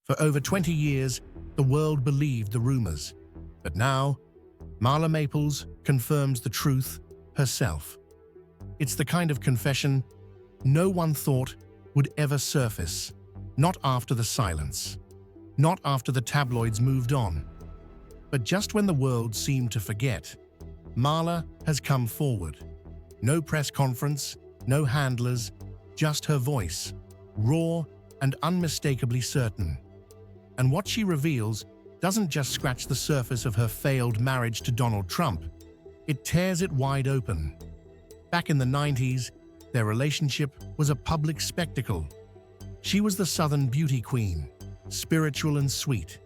For over 20 years, the world believed the rumors. But now, Marla Maples confirms the truth herself. It's the kind of confession no one thought would ever surface. Not after the silence. Not after the tabloids moved on. But just when the world seemed to forget, Marla has come forward. No press conference, no handlers, just her voice, raw and unmistakably certain. And what she reveals doesn't just scratch the surface of her failed marriage to Donald Trump, it tears it wide open. Back in the 90s, their relationship was a public spectacle. She was the Southern beauty queen, spiritual and sweet,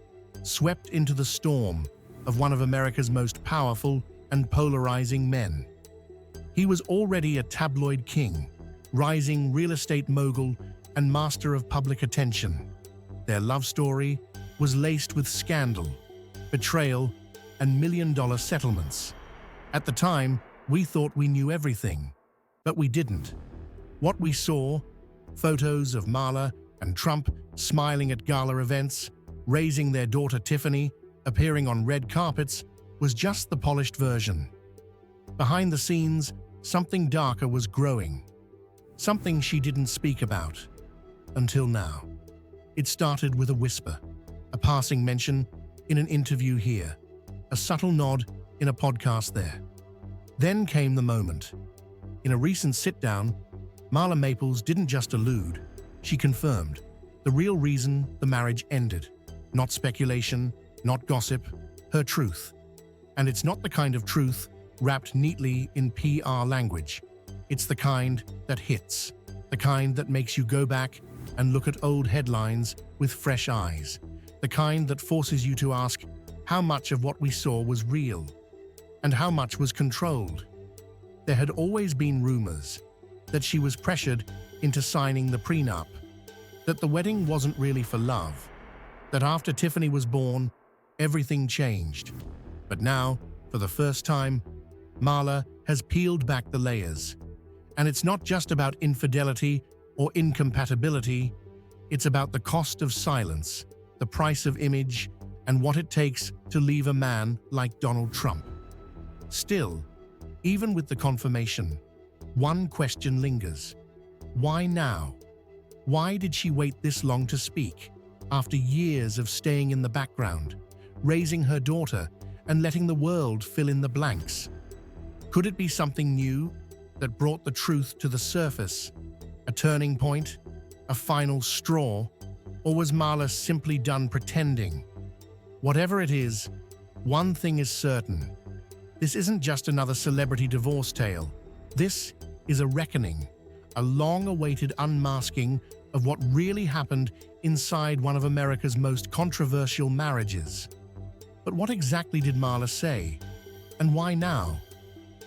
swept into the storm of one of America's most powerful and polarizing men. He was already a tabloid king, rising real estate mogul and master of public attention. Their love story was laced with scandal, betrayal, and million-dollar settlements. At the time, we thought we knew everything, but we didn't. What we saw, photos of Marla and Trump smiling at gala events, raising their daughter Tiffany, appearing on red carpets, was just the polished version. Behind the scenes, something darker was growing. Something she didn't speak about. Until now. It started with a whisper, a passing mention in an interview here, a subtle nod in a podcast there. Then came the moment. In a recent sit-down, Marla Maples didn't just allude, she confirmed the real reason the marriage ended. Not speculation, not gossip, her truth. And it's not the kind of truth wrapped neatly in PR language. It's the kind that hits, the kind that makes you go back and look at old headlines with fresh eyes, the kind that forces you to ask how much of what we saw was real and how much was controlled. There had always been rumors that she was pressured into signing the prenup, that the wedding wasn't really for love, that after Tiffany was born, everything changed. But now, for the first time, Marla has peeled back the layers. And it's not just about infidelity or incompatibility, it's about the cost of silence, the price of image, and what it takes to leave a man like Donald Trump. Still, even with the confirmation, one question lingers. Why now? Why did she wait this long to speak, after years of staying in the background, raising her daughter and letting the world fill in the blanks? Could it be something new that brought the truth to the surface? A turning point? A final straw? Or was Marla simply done pretending? Whatever it is, one thing is certain. This isn't just another celebrity divorce tale. This is a reckoning, a long-awaited unmasking of what really happened inside one of America's most controversial marriages. But what exactly did Marla say? And why now?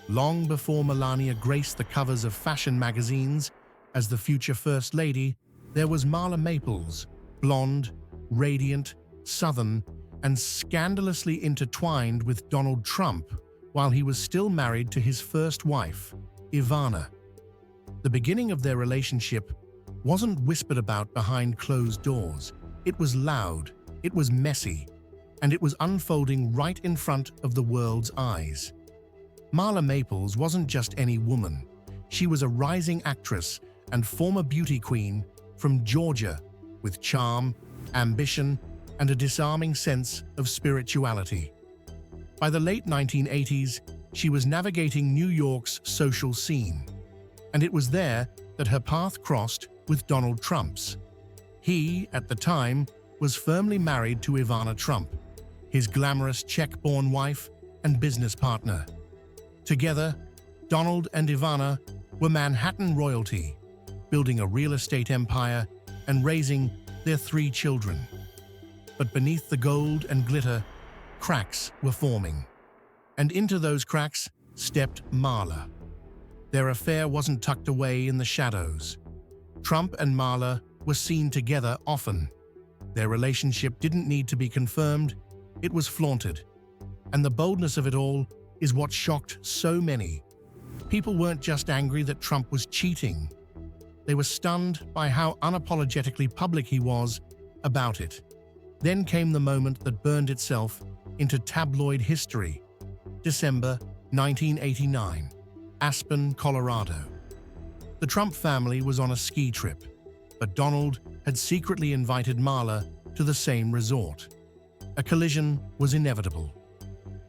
Long before Melania graced the covers of fashion magazines as the future First Lady, there was Marla Maples, blonde, radiant, Southern, and scandalously intertwined with Donald Trump while he was still married to his first wife, Ivana. The beginning of their relationship wasn't whispered about behind closed doors. It was loud, it was messy, and it was unfolding right in front of the world's eyes. Marla Maples wasn't just any woman. She was a rising actress and former beauty queen from Georgia with charm, ambition, and a disarming sense of spirituality. By the late 1980s, she was navigating New York's social scene, and it was there that her path crossed with Donald Trump's. He, at the time, was firmly married to Ivana Trump, his glamorous Czech-born wife and business partner. Together, Donald and Ivana were Manhattan royalty, building a real estate empire and raising their 3 children. But beneath the gold and glitter, cracks were forming. And into those cracks stepped Marla. Their affair wasn't tucked away in the shadows. Trump and Marla were seen together often. Their relationship didn't need to be confirmed, it was flaunted. And the boldness of it all is what shocked so many. People weren't just angry that Trump was cheating. They were stunned by how unapologetically public he was about it. Then came the moment that burned itself into tabloid history. December 1989, Aspen, Colorado. The Trump family was on a ski trip, but Donald had secretly invited Marla to the same resort. A collision was inevitable.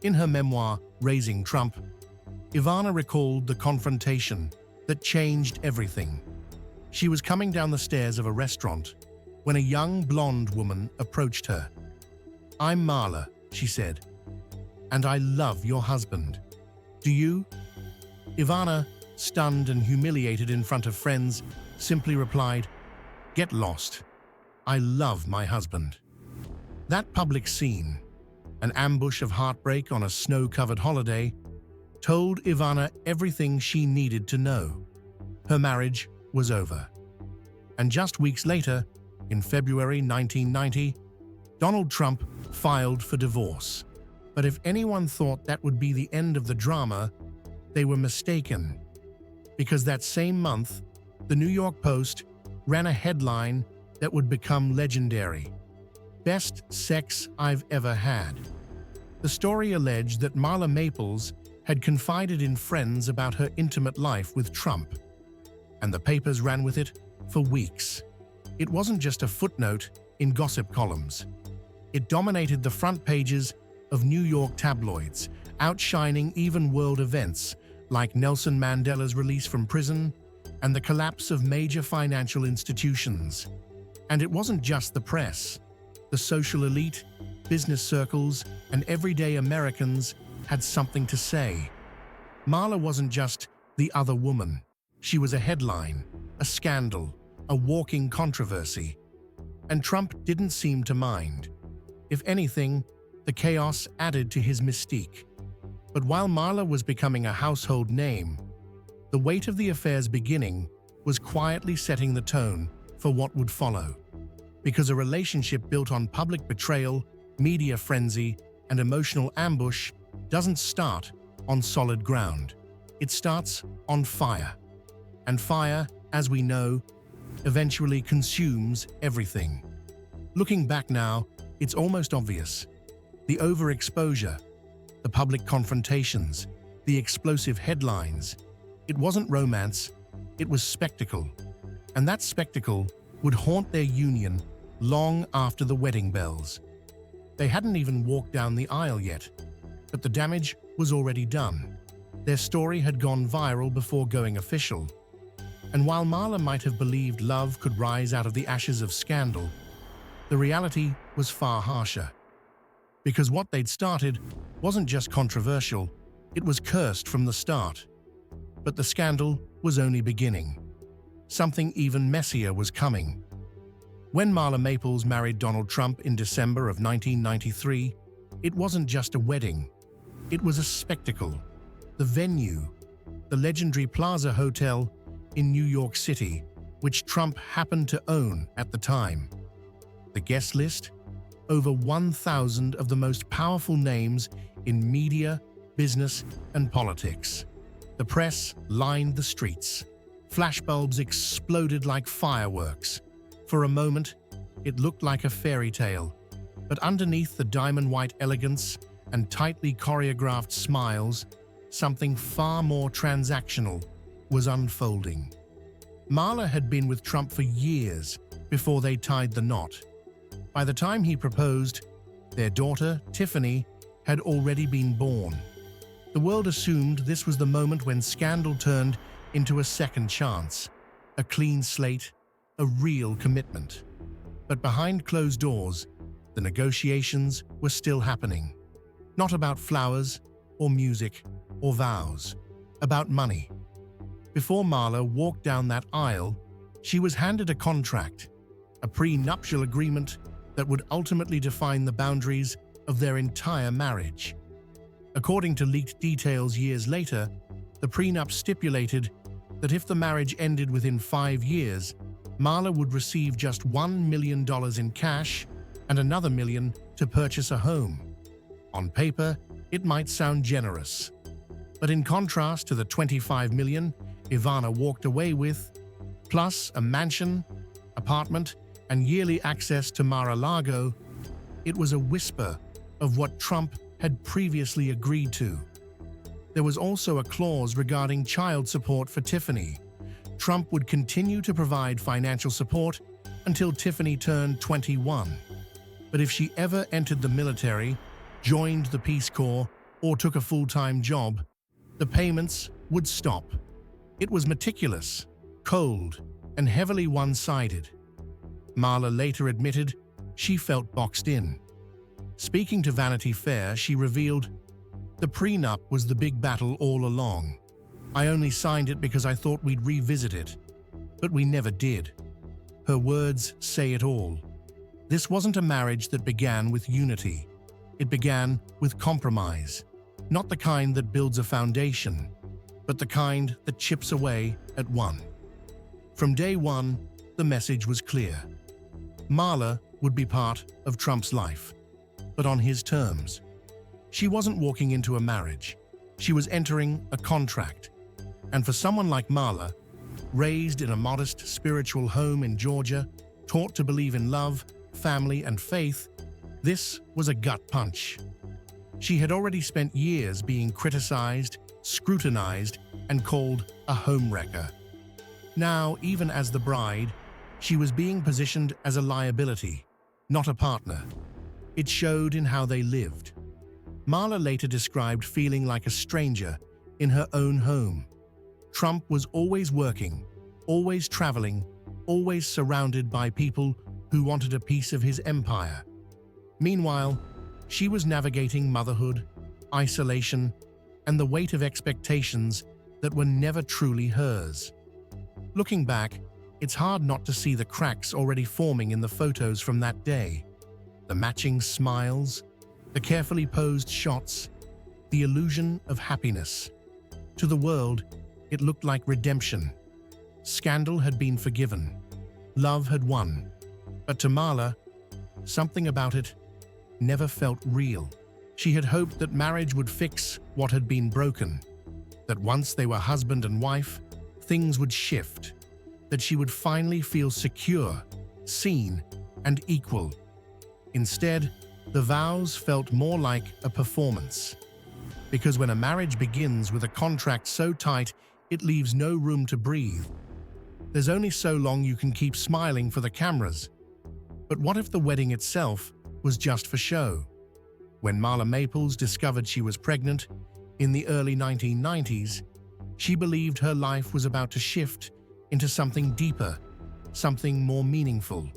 In her memoir, Raising Trump, Ivana recalled the confrontation that changed everything. She was coming down the stairs of a restaurant when a young blonde woman approached her. "I'm Marla," she said, "and I love your husband. Do you?" Ivana, stunned and humiliated in front of friends, simply replied, "Get lost. I love my husband." That public scene, an ambush of heartbreak on a snow-covered holiday, told Ivana everything she needed to know. Her marriage was over. And just weeks later, in February 1990, Donald Trump filed for divorce. But if anyone thought that would be the end of the drama, they were mistaken. Because that same month, the New York Post ran a headline that would become legendary: "Best Sex I've Ever Had." The story alleged that Marla Maples had confided in friends about her intimate life with Trump, and the papers ran with it for weeks. It wasn't just a footnote in gossip columns. It dominated the front pages of New York tabloids, outshining even world events like Nelson Mandela's release from prison and the collapse of major financial institutions. And it wasn't just the press. The social elite, business circles, and everyday Americans had something to say. Marla wasn't just the other woman. She was a headline, a scandal, a walking controversy. And Trump didn't seem to mind. If anything, the chaos added to his mystique. But while Marla was becoming a household name, the weight of the affair's beginning was quietly setting the tone for what would follow. Because a relationship built on public betrayal, media frenzy, and emotional ambush doesn't start on solid ground. It starts on fire. And fire, as we know, eventually consumes everything. Looking back now, it's almost obvious. The overexposure, the public confrontations, the explosive headlines. It wasn't romance, it was spectacle. And that spectacle would haunt their union long after the wedding bells. They hadn't even walked down the aisle yet, but the damage was already done. Their story had gone viral before going official. And while Marla might have believed love could rise out of the ashes of scandal, the reality was far harsher. Because what they'd started wasn't just controversial, it was cursed from the start. But the scandal was only beginning. Something even messier was coming. When Marla Maples married Donald Trump in December of 1993, it wasn't just a wedding. It was a spectacle. The venue, the legendary Plaza Hotel in New York City, which Trump happened to own at the time. The guest list? Over 1,000 of the most powerful names in media, business, and politics. The press lined the streets. Flashbulbs exploded like fireworks. For a moment, it looked like a fairy tale, but underneath the diamond-white elegance and tightly choreographed smiles, something far more transactional was unfolding. Marla had been with Trump for years before they tied the knot. By the time he proposed, their daughter, Tiffany, had already been born. The world assumed this was the moment when scandal turned into a second chance, a clean slate, a real commitment. But behind closed doors, the negotiations were still happening. Not about flowers, or music, or vows. About money. Before Marla walked down that aisle, she was handed a contract, a prenuptial agreement that would ultimately define the boundaries of their entire marriage. According to leaked details years later, the prenup stipulated that if the marriage ended within 5 years, Marla would receive just $1 million in cash and another $1 million to purchase a home. On paper, it might sound generous. But in contrast to the $25 million Ivana walked away with, plus a mansion, apartment, and yearly access to Mar-a-Lago, It was a whisper of what Trump had previously agreed to. There was also a clause regarding child support for Tiffany. Trump would continue to provide financial support until Tiffany turned 21. But if she ever entered the military, joined the Peace Corps, or took a full-time job, the payments would stop. It was meticulous, cold, and heavily one-sided. Marla later admitted she felt boxed in. Speaking to Vanity Fair, she revealed, "The prenup was the big battle all along. I only signed it because I thought we'd revisit it, but we never did." Her words say it all. This wasn't a marriage that began with unity. It began with compromise, not the kind that builds a foundation, but the kind that chips away at one. From day one, the message was clear. Marla would be part of Trump's life, but on his terms. She wasn't walking into a marriage. She was entering a contract. And for someone like Marla, raised in a modest spiritual home in Georgia, taught to believe in love, family, and faith, this was a gut punch. She had already spent years being criticized, scrutinized, and called a homewrecker. Now, even as the bride, she was being positioned as a liability, not a partner. It showed in how they lived. Marla later described feeling like a stranger in her own home. Trump was always working, always traveling, always surrounded by people who wanted a piece of his empire. Meanwhile, she was navigating motherhood, isolation, and the weight of expectations that were never truly hers. Looking back, it's hard not to see the cracks already forming in the photos from that day. The matching smiles, the carefully posed shots, the illusion of happiness. To the world, it looked like redemption. Scandal had been forgiven. Love had won. But to Marla, something about it never felt real. She had hoped that marriage would fix what had been broken, that once they were husband and wife, things would shift, that she would finally feel secure, seen, and equal. Instead, the vows felt more like a performance. Because when a marriage begins with a contract so tight, it leaves no room to breathe. There's only so long you can keep smiling for the cameras. But what if the wedding itself was just for show? When Marla Maples discovered she was pregnant in the early 1990s, she believed her life was about to shift into something deeper, something more meaningful.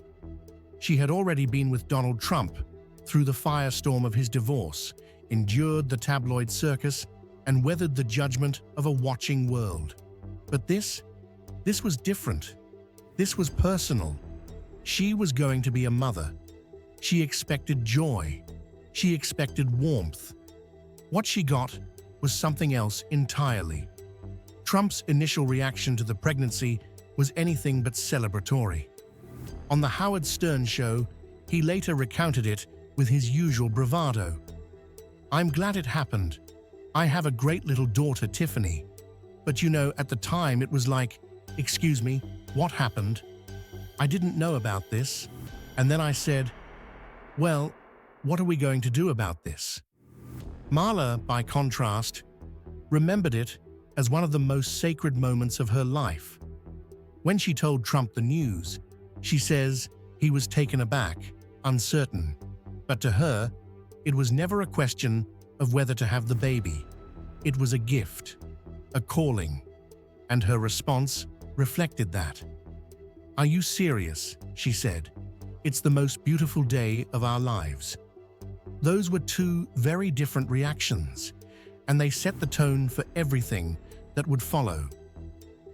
She had already been with Donald Trump through the firestorm of his divorce, endured the tabloid circus, and weathered the judgment of a watching world. But this was different. This was personal. She was going to be a mother. She expected joy. She expected warmth. What she got was something else entirely. Trump's initial reaction to the pregnancy was anything but celebratory. On the Howard Stern show, he later recounted it with his usual bravado. "I'm glad it happened. I have a great little daughter, Tiffany. But you know, at the time it was like, excuse me, what happened? I didn't know about this. And then I said, well, what are we going to do about this?" Marla, by contrast, remembered it as one of the most sacred moments of her life. When she told Trump the news, she says he was taken aback, uncertain. But to her, it was never a question of whether to have the baby. It was a gift, a calling, and her response reflected that. "Are you serious?" she said. "It's the most beautiful day of our lives." Those were two very different reactions, and they set the tone for everything that would follow.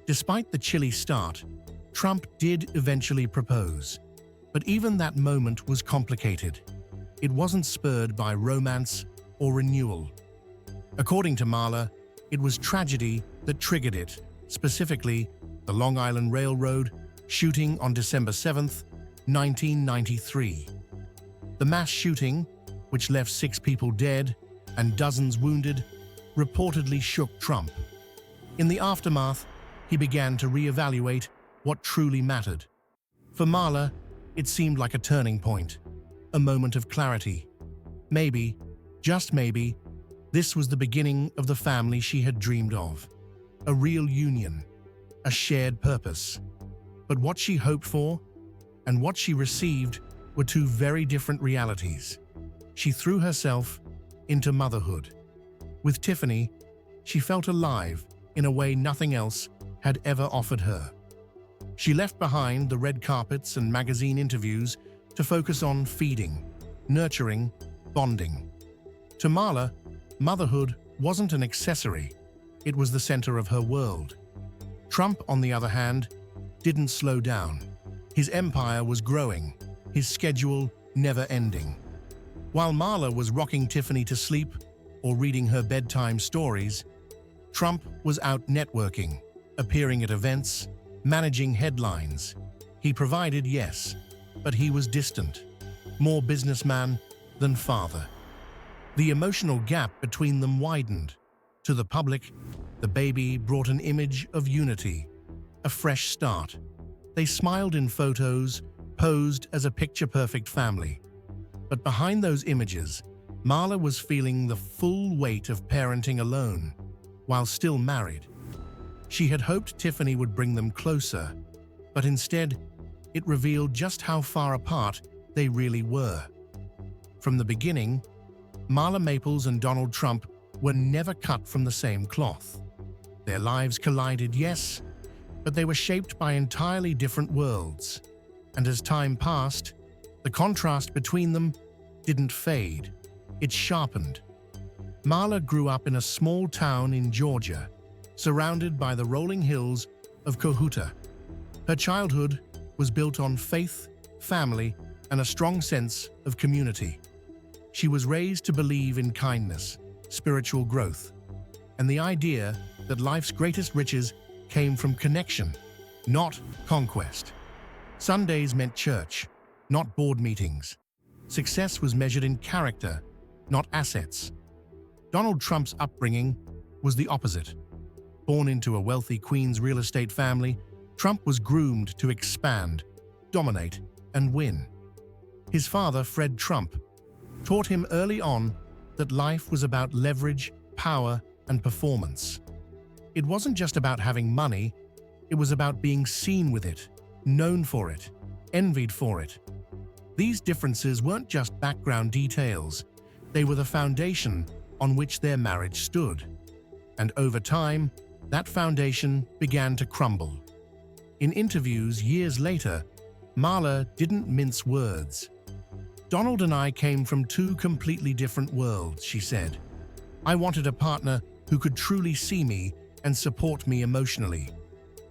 Despite the chilly start, Trump did eventually propose, but even that moment was complicated. It wasn't spurred by romance or renewal. According to Marla, it was tragedy that triggered it, specifically the Long Island Railroad shooting on December 7th, 1993. The mass shooting, which left 6 people dead and dozens wounded, reportedly shook Trump. In the aftermath, he began to reevaluate what truly mattered. For Marla, it seemed like a turning point. a moment of clarity. Maybe, just maybe, this was the beginning of the family she had dreamed of. A real union, a shared purpose. But what she hoped for and what she received were two very different realities. She threw herself into motherhood. With Tiffany, she felt alive in a way nothing else had ever offered her. She left behind the red carpets and magazine interviews to focus on feeding, nurturing, bonding. To Marla, motherhood wasn't an accessory, it was the center of her world. Trump, on the other hand, didn't slow down. His empire was growing, his schedule never ending. While Marla was rocking Tiffany to sleep or reading her bedtime stories, Trump was out networking, appearing at events, managing headlines. He provided, yes, but he was distant, more businessman than father. The emotional gap between them widened. To the public, the baby brought an image of unity, a fresh start. They smiled in photos, posed as a picture-perfect family. But behind those images, Marla was feeling the full weight of parenting alone, while still married. She had hoped Tiffany would bring them closer, but instead, it revealed just how far apart they really were. From the beginning, Marla Maples and Donald Trump were never cut from the same cloth. Their lives collided, yes, but they were shaped by entirely different worlds. And as time passed, the contrast between them didn't fade, it sharpened. Marla grew up in a small town in Georgia, surrounded by the rolling hills of Cohuta. Her childhood was built on faith, family, and a strong sense of community. She was raised to believe in kindness, spiritual growth, and the idea that life's greatest riches came from connection, not conquest. Sundays meant church, not board meetings. Success was measured in character, not assets. Donald Trump's upbringing was the opposite. Born into a wealthy Queens real estate family, Trump was groomed to expand, dominate, and win. His father, Fred Trump, taught him early on that life was about leverage, power, and performance. It wasn't just about having money, it was about being seen with it, known for it, envied for it. These differences weren't just background details, they were the foundation on which their marriage stood. And over time, that foundation began to crumble. In interviews years later, Marla didn't mince words. "Donald and I came from two completely different worlds," she said. "I wanted a partner who could truly see me and support me emotionally.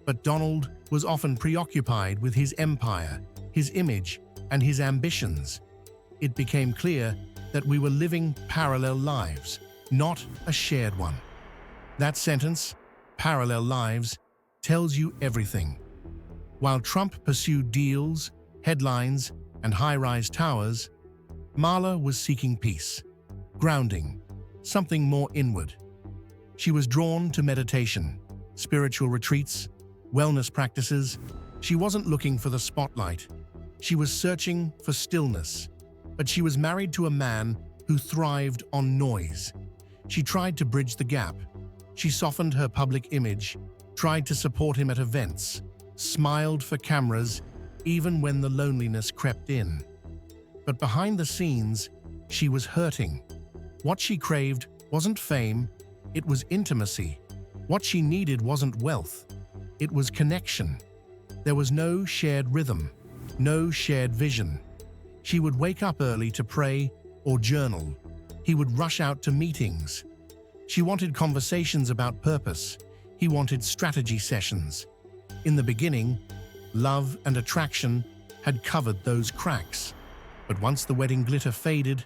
But Donald was often preoccupied with his empire, his image, and his ambitions. It became clear that we were living parallel lives, not a shared one." That sentence, "parallel lives," tells you everything. While Trump pursued deals, headlines, and high-rise towers, Marla was seeking peace, grounding, something more inward. She was drawn to meditation, spiritual retreats, wellness practices. She wasn't looking for the spotlight. She was searching for stillness. But she was married to a man who thrived on noise. She tried to bridge the gap. She softened her public image, tried to support him at events, smiled for cameras, even when the loneliness crept in. But behind the scenes, she was hurting. What she craved wasn't fame, it was intimacy. What she needed wasn't wealth, it was connection. There was no shared rhythm, no shared vision. She would wake up early to pray or journal. He would rush out to meetings. She wanted conversations about purpose. He wanted strategy sessions. In the beginning, love and attraction had covered those cracks. But once the wedding glitter faded,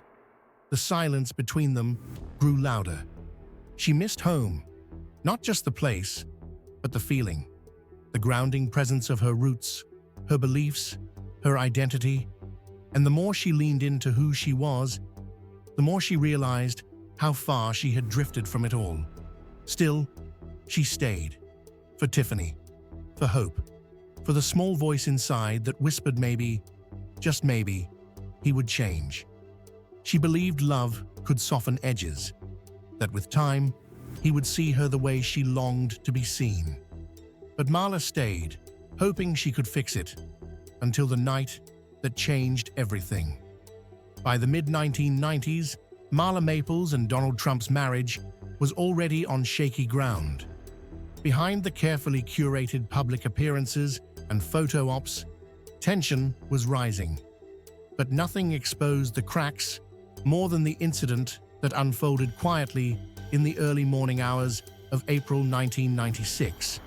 the silence between them grew louder. She missed home, not just the place, but the feeling, the grounding presence of her roots, her beliefs, her identity. And the more she leaned into who she was, the more she realized how far she had drifted from it all. Still, she stayed. For Tiffany, for hope, for the small voice inside that whispered maybe, just maybe, he would change. She believed love could soften edges, that with time, he would see her the way she longed to be seen. But Marla stayed, hoping she could fix it, until the night that changed everything. By the mid-1990s, Marla Maples and Donald Trump's marriage was already on shaky ground. Behind the carefully curated public appearances and photo ops, tension was rising. But nothing exposed the cracks more than the incident that unfolded quietly in the early morning hours of April 1996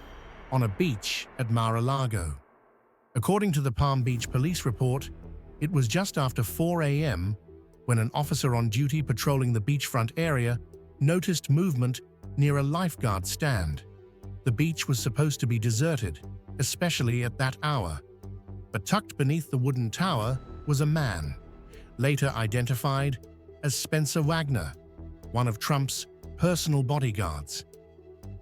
on a beach at Mar-a-Lago. According to the Palm Beach police report, it was just after 4 a.m. when an officer on duty patrolling the beachfront area noticed movement near a lifeguard stand. The beach was supposed to be deserted, especially at that hour. But tucked beneath the wooden tower was a man, later identified as Spencer Wagner, one of Trump's personal bodyguards.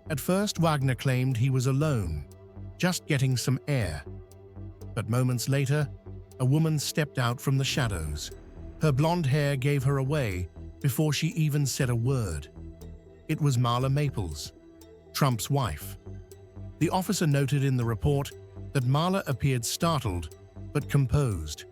At first, Wagner claimed he was alone, just getting some air. But moments later, a woman stepped out from the shadows. Her blonde hair gave her away before she even said a word. It was Marla Maples, Trump's wife. The officer noted in the report that Marla appeared startled but composed.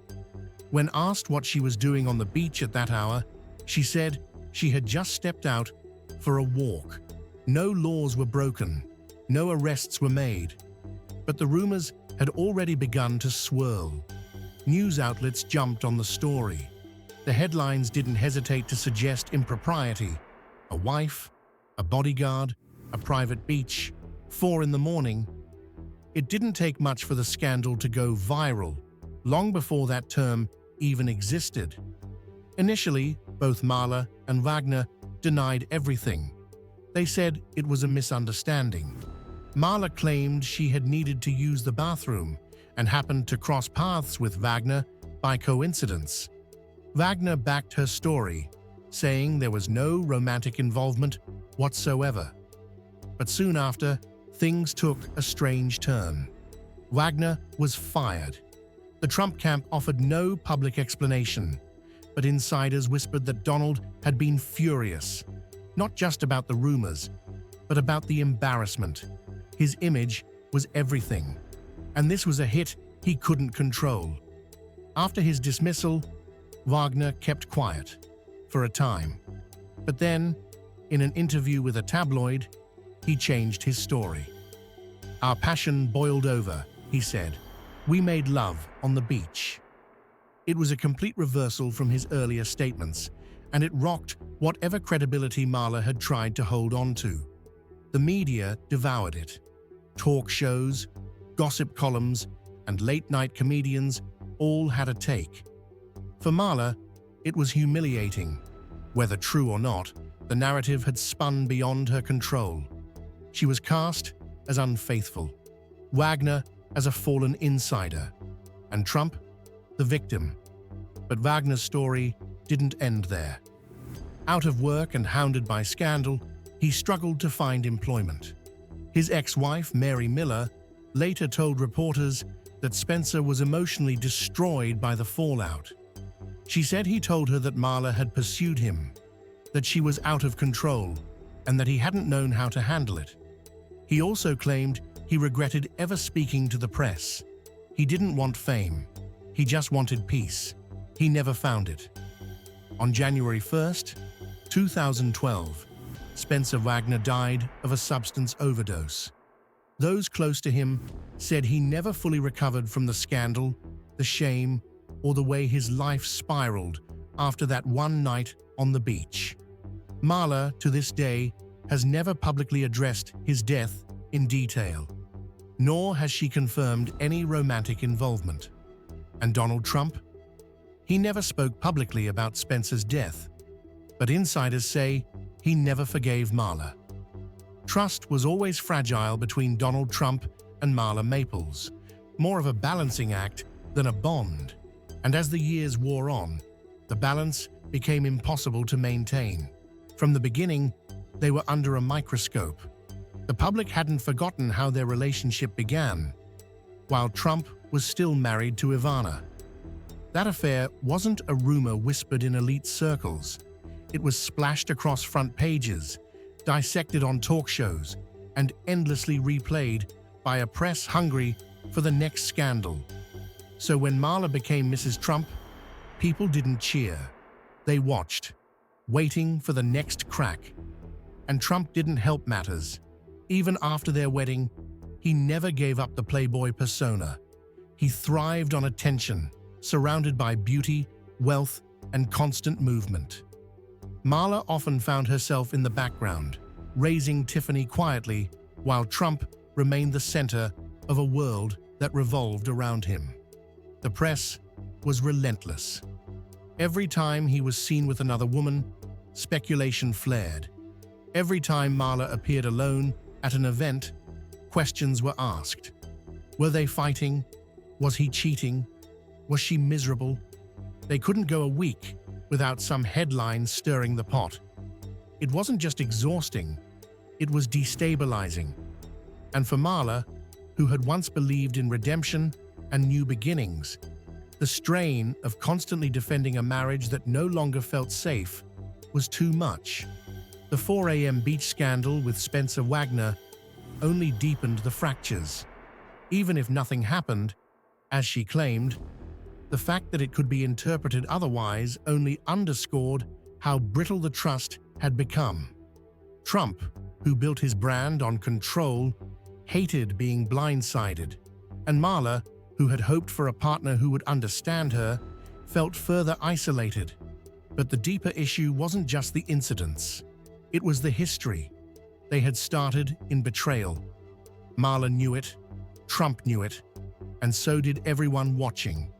When asked what she was doing on the beach at that hour, she said she had just stepped out for a walk. No laws were broken, no arrests were made. But the rumors had already begun to swirl. News outlets jumped on the story. The headlines didn't hesitate to suggest impropriety. A wife, a bodyguard, a private beach, 4 in the morning. It didn't take much for the scandal to go viral, long before that term even existed. Initially, both Marla and Wagner denied everything. They said it was a misunderstanding. Marla claimed she had needed to use the bathroom and happened to cross paths with Wagner by coincidence. Wagner backed her story, saying there was no romantic involvement whatsoever. But soon after, things took a strange turn. Wagner was fired. The Trump camp offered no public explanation, but insiders whispered that Donald had been furious, not just about the rumors, but about the embarrassment. His image was everything, and this was a hit he couldn't control. After his dismissal, Wagner kept quiet for a time. But then, in an interview with a tabloid, he changed his story. "Our passion boiled over," he said. "We made love on the beach." It was a complete reversal from his earlier statements, and it rocked whatever credibility Marla had tried to hold on to. The media devoured it. Talk shows, gossip columns, and late-night comedians all had a take. For Marla, it was humiliating. Whether true or not, the narrative had spun beyond her control. She was cast as unfaithful, Wagner as a fallen insider, and Trump the victim. But Wagner's story didn't end there. Out of work and hounded by scandal, he struggled to find employment. His ex-wife, Mary Miller, later told reporters that Spencer was emotionally destroyed by the fallout. She said he told her that Marla had pursued him, that she was out of control, and that he hadn't known how to handle it. He also claimed he regretted ever speaking to the press. He didn't want fame. He just wanted peace. He never found it. On January 1st, 2012, Spencer Wagner died of a substance overdose. Those close to him said he never fully recovered from the scandal, the shame, or the way his life spiraled after that one night on the beach. Marla, to this day, has never publicly addressed his death in detail, nor has she confirmed any romantic involvement. And Donald Trump? He never spoke publicly about Spencer's death, but insiders say he never forgave Marla. Trust was always fragile between Donald Trump and Marla Maples, more of a balancing act than a bond. And as the years wore on, the balance became impossible to maintain. From the beginning, they were under a microscope. The public hadn't forgotten how their relationship began, while Trump was still married to Ivana. That affair wasn't a rumor whispered in elite circles. It was splashed across front pages, dissected on talk shows, and endlessly replayed by a press hungry for the next scandal. So when Marla became Mrs. Trump, people didn't cheer. They watched, waiting for the next crack. And Trump didn't help matters. Even after their wedding, he never gave up the playboy persona. He thrived on attention, surrounded by beauty, wealth, and constant movement. Marla often found herself in the background, raising Tiffany quietly, while Trump remained the center of a world that revolved around him. The press was relentless. Every time he was seen with another woman, speculation flared. Every time Marla appeared alone at an event, questions were asked. Were they fighting? Was he cheating? Was she miserable? They couldn't go a week without some headline stirring the pot. It wasn't just exhausting, it was destabilizing. And for Marla, who had once believed in redemption and new beginnings, the strain of constantly defending a marriage that no longer felt safe was too much. The 4 a.m. beach scandal with Spencer Wagner only deepened the fractures. Even if nothing happened, as she claimed, the fact that it could be interpreted otherwise only underscored how brittle the trust had become. Trump, who built his brand on control, hated being blindsided, and Marla, who had hoped for a partner who would understand her, felt further isolated. But the deeper issue wasn't just the incidents. It was the history. They had started in betrayal. Marla knew it, Trump knew it, and so did everyone watching.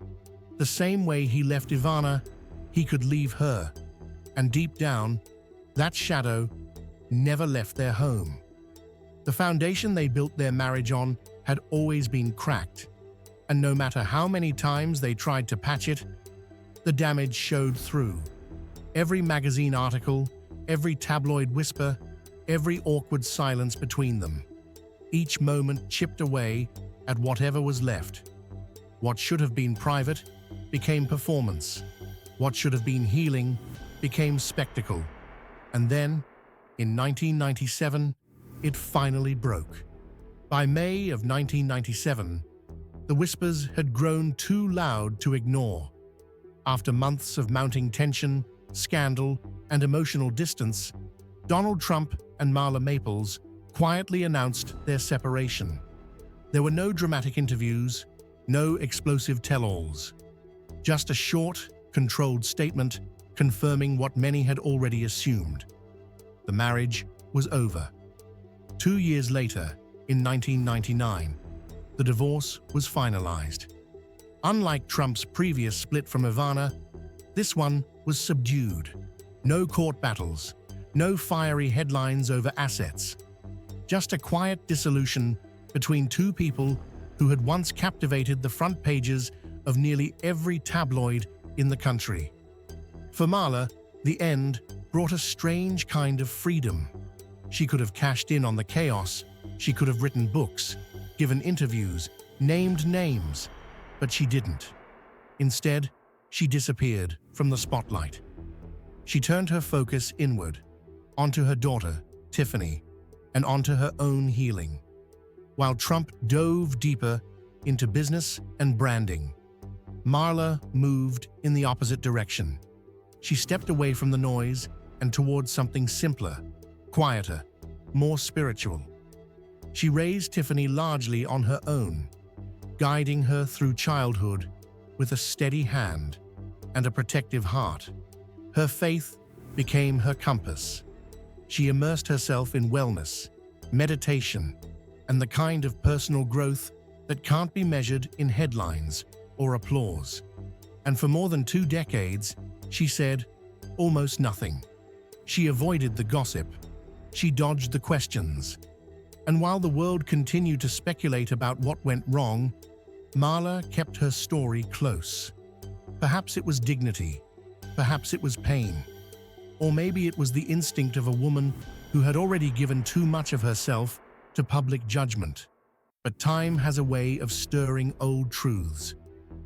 The same way he left Ivana, he could leave her. And deep down, that shadow never left their home. The foundation they built their marriage on had always been cracked, and no matter how many times they tried to patch it, the damage showed through. Every magazine article, every tabloid whisper, every awkward silence between them. Each moment chipped away at whatever was left. What should have been private became performance. What should have been healing became spectacle. And then, in 1997, it finally broke. By May of 1997, the whispers had grown too loud to ignore. After months of mounting tension, scandal, and emotional distance, Donald Trump and Marla Maples quietly announced their separation. There were no dramatic interviews, no explosive tell-alls. Just a short, controlled statement confirming what many had already assumed. The marriage was over. 2 years later, in 1999, the divorce was finalized. Unlike Trump's previous split from Ivana, this one was subdued. No court battles, no fiery headlines over assets. Just a quiet dissolution between two people who had once captivated the front pages of nearly every tabloid in the country. For Marla, the end brought a strange kind of freedom. She could have cashed in on the chaos, she could have written books, given interviews, named names, but she didn't. Instead, she disappeared from the spotlight. She turned her focus inward, onto her daughter, Tiffany, and onto her own healing. While Trump dove deeper into business and branding, Marla moved in the opposite direction. She stepped away from the noise and towards something simpler, quieter, more spiritual. She raised Tiffany largely on her own, guiding her through childhood with a steady hand and a protective heart. Her faith became her compass. She immersed herself in wellness, meditation, and the kind of personal growth that can't be measured in headlines or applause. And for more than 2 decades, she said almost nothing. She avoided the gossip. She dodged the questions. And while the world continued to speculate about what went wrong, Marla kept her story close. Perhaps it was dignity, perhaps it was pain, or maybe it was the instinct of a woman who had already given too much of herself to public judgment. But time has a way of stirring old truths,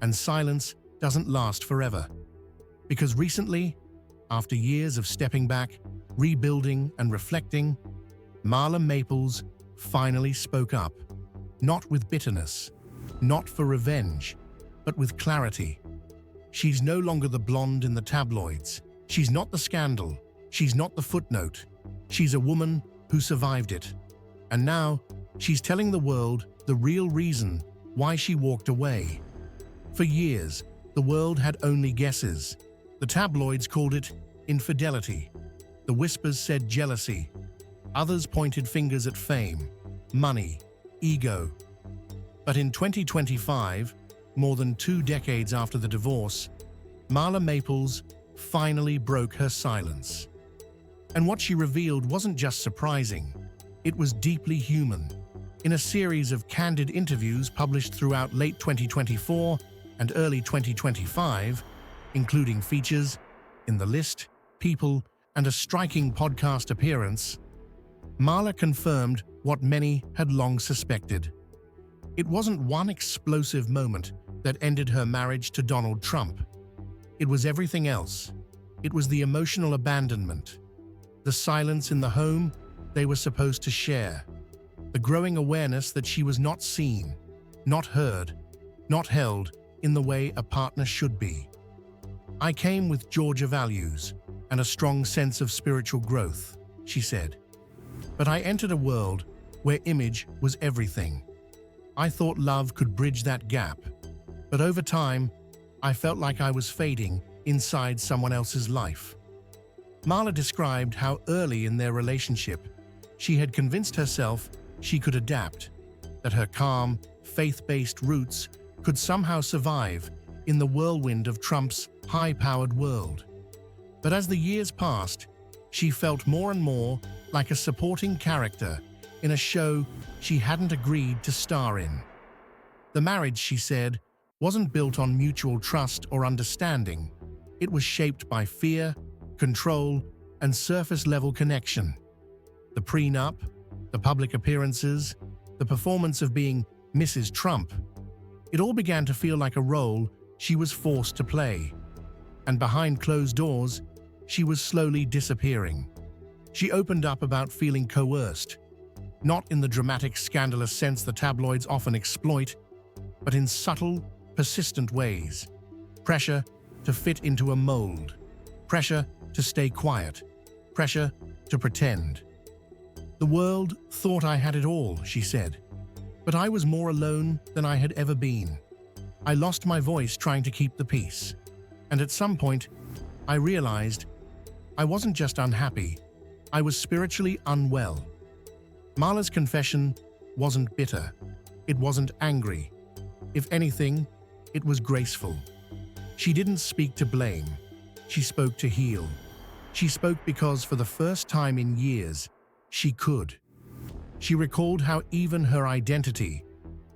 and silence doesn't last forever. Because recently, after years of stepping back, rebuilding and reflecting, Marla Maples finally spoke up. Not with bitterness, not for revenge, but with clarity. She's no longer the blonde in the tabloids. She's not the scandal. She's not the footnote. She's a woman who survived it. And now, she's telling the world the real reason why she walked away. For years, the world had only guesses. The tabloids called it infidelity. The whispers said jealousy. Others pointed fingers at fame, money, ego. But in 2025, more than 2 decades after the divorce, Marla Maples finally broke her silence. And what she revealed wasn't just surprising, it was deeply human. In a series of candid interviews published throughout late 2024 and early 2025, including features in The List, People, and a striking podcast appearance, Marla confirmed what many had long suspected. It wasn't one explosive moment that ended her marriage to Donald Trump. It was everything else. It was the emotional abandonment, the silence in the home they were supposed to share, the growing awareness that she was not seen, not heard, not held in the way a partner should be. "I came with Georgia values and a strong sense of spiritual growth," she said. "But I entered a world where image was everything. I thought love could bridge that gap. But over time, I felt like I was fading inside someone else's life." Marla described how early in their relationship, she had convinced herself she could adapt, that her calm, faith-based roots could somehow survive in the whirlwind of Trump's high-powered world. But as the years passed, she felt more and more like a supporting character in a show she hadn't agreed to star in. The marriage, she said, wasn't built on mutual trust or understanding. It was shaped by fear, control, and surface-level connection. The prenup, the public appearances, the performance of being Mrs. Trump, it all began to feel like a role she was forced to play. And behind closed doors, she was slowly disappearing. She opened up about feeling coerced, not in the dramatic, scandalous sense the tabloids often exploit, but in subtle, persistent ways. Pressure to fit into a mold. Pressure to stay quiet. Pressure to pretend. "The world thought I had it all," she said, "but I was more alone than I had ever been. I lost my voice trying to keep the peace. And at some point, I realized I wasn't just unhappy, I was spiritually unwell." Marla's confession wasn't bitter. It wasn't angry. If anything, it was graceful. She didn't speak to blame. She spoke to heal. She spoke because for the first time in years, she could. She recalled how even her identity,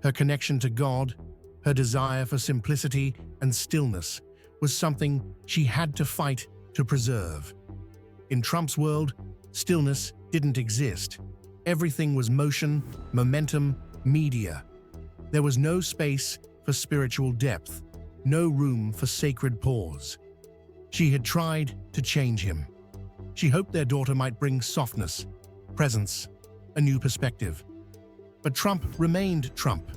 her connection to God, her desire for simplicity and stillness was something she had to fight to preserve. In Trump's world, stillness didn't exist. Everything was motion, momentum, media. There was no space for spiritual depth, no room for sacred pause. She had tried to change him. She hoped their daughter might bring softness, presence, a new perspective. But Trump remained Trump,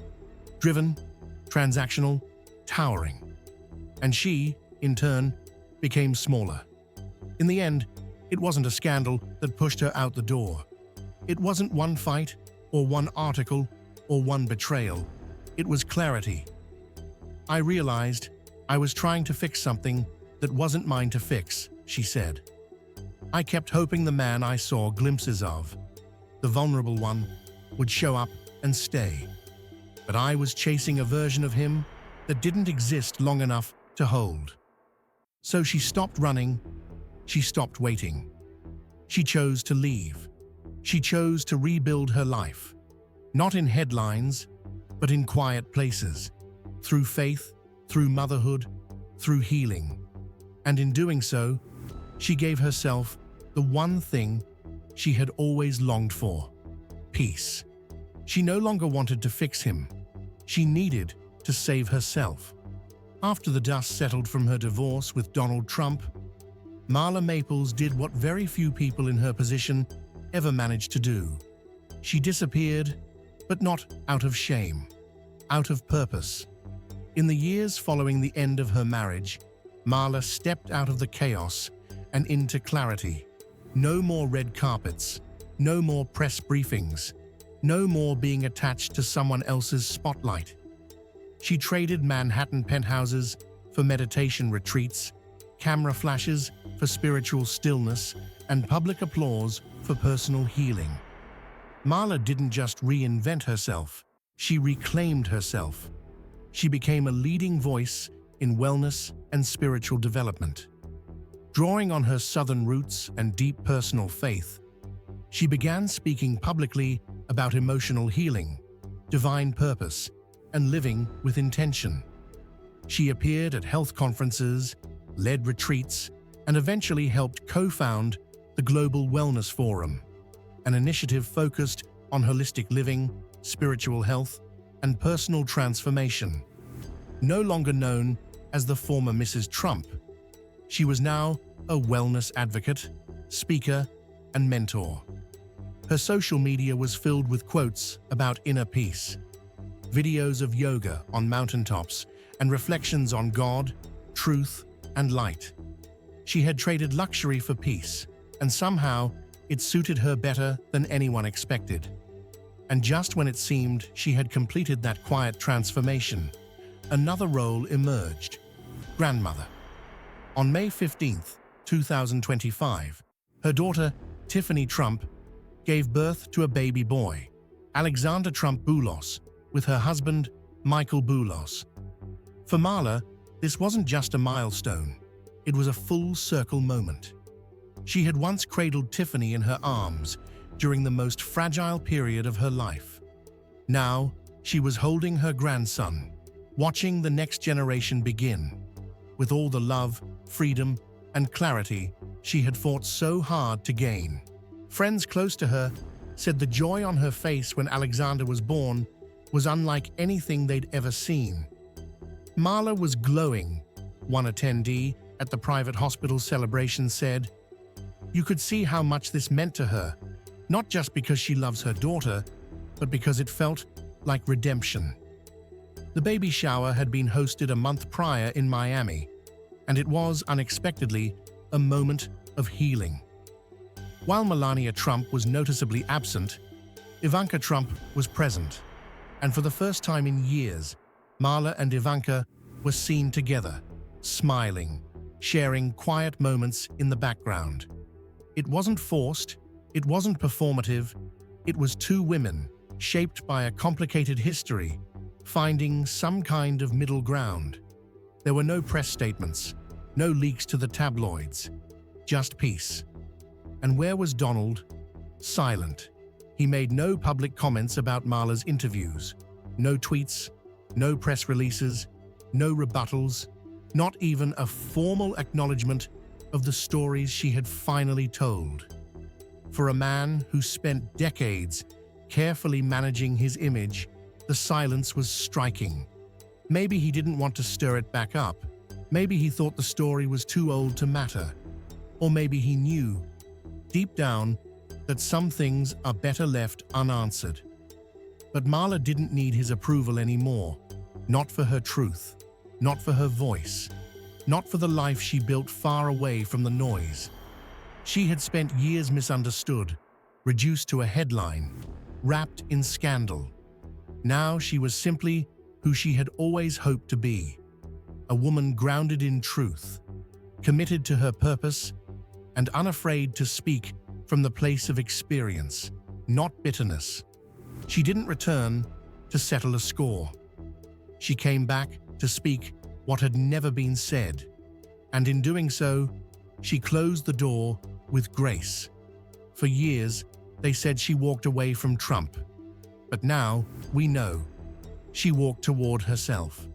driven, transactional, towering. And she, in turn, became smaller. In the end, it wasn't a scandal that pushed her out the door. It wasn't one fight, or one article, or one betrayal. It was clarity. "I realized I was trying to fix something that wasn't mine to fix," she said. "I kept hoping the man I saw glimpses of, the vulnerable one, would show up and stay. But I was chasing a version of him that didn't exist long enough to hold." So she stopped running. She stopped waiting. She chose to leave. She chose to rebuild her life, not in headlines, but in quiet places, through faith, through motherhood, through healing. And in doing so, she gave herself the one thing she had always longed for: peace. She no longer wanted to fix him. She needed to save herself. After the dust settled from her divorce with Donald Trump, Marla Maples did what very few people in her position ever managed to do. She disappeared, but not out of shame, out of purpose. In the years following the end of her marriage, Marla stepped out of the chaos and into clarity. No more red carpets, no more press briefings, no more being attached to someone else's spotlight. She traded Manhattan penthouses for meditation retreats, camera flashes for spiritual stillness, and public applause for personal healing. Marla didn't just reinvent herself, she reclaimed herself. She became a leading voice in wellness and spiritual development. Drawing on her Southern roots and deep personal faith, she began speaking publicly about emotional healing, divine purpose, and living with intention. She appeared at health conferences, led retreats, and eventually helped co-found the Global Wellness Forum, an initiative focused on holistic living, spiritual health, and personal transformation. No longer known as the former Mrs. Trump, she was now a wellness advocate, speaker, and mentor. Her social media was filled with quotes about inner peace, videos of yoga on mountaintops, and reflections on God, truth, and light. She had traded luxury for peace, and somehow it suited her better than anyone expected. And just when it seemed she had completed that quiet transformation, another role emerged: grandmother. On May 15, 2025, her daughter, Tiffany Trump, gave birth to a baby boy, Alexander Trump Boulos, with her husband, Michael Boulos. For Marla, this wasn't just a milestone, it was a full-circle moment. She had once cradled Tiffany in her arms during the most fragile period of her life. Now, she was holding her grandson, watching the next generation begin, with all the love, freedom, and clarity she had fought so hard to gain. Friends close to her said the joy on her face when Alexander was born was unlike anything they'd ever seen. Marla was glowing, one attendee at the private hospital celebration said. You could see how much this meant to her, not just because she loves her daughter, but because it felt like redemption. The baby shower had been hosted a month prior in Miami, and it was, unexpectedly, a moment of healing. While Melania Trump was noticeably absent, Ivanka Trump was present, and for the first time in years, Marla and Ivanka were seen together, smiling, sharing quiet moments in the background. It wasn't forced, it wasn't performative, it was two women, shaped by a complicated history, finding some kind of middle ground. There were no press statements, no leaks to the tabloids, just peace. And where was Donald? Silent. He made no public comments about Marla's interviews, no tweets, no press releases, no rebuttals, not even a formal acknowledgement of the stories she had finally told. For a man who spent decades carefully managing his image, the silence was striking. Maybe he didn't want to stir it back up. Maybe he thought the story was too old to matter. Or maybe he knew, deep down, that some things are better left unanswered. But Marla didn't need his approval anymore. Not for her truth, not for her voice, not for the life she built far away from the noise. She had spent years misunderstood, reduced to a headline, wrapped in scandal. Now she was simply who she had always hoped to be, a woman grounded in truth, committed to her purpose, and unafraid to speak from the place of experience, not bitterness. She didn't return to settle a score. She came back to speak what had never been said, and in doing so, she closed the door with grace. For years, they said she walked away from Trump, but now we know she walked toward herself.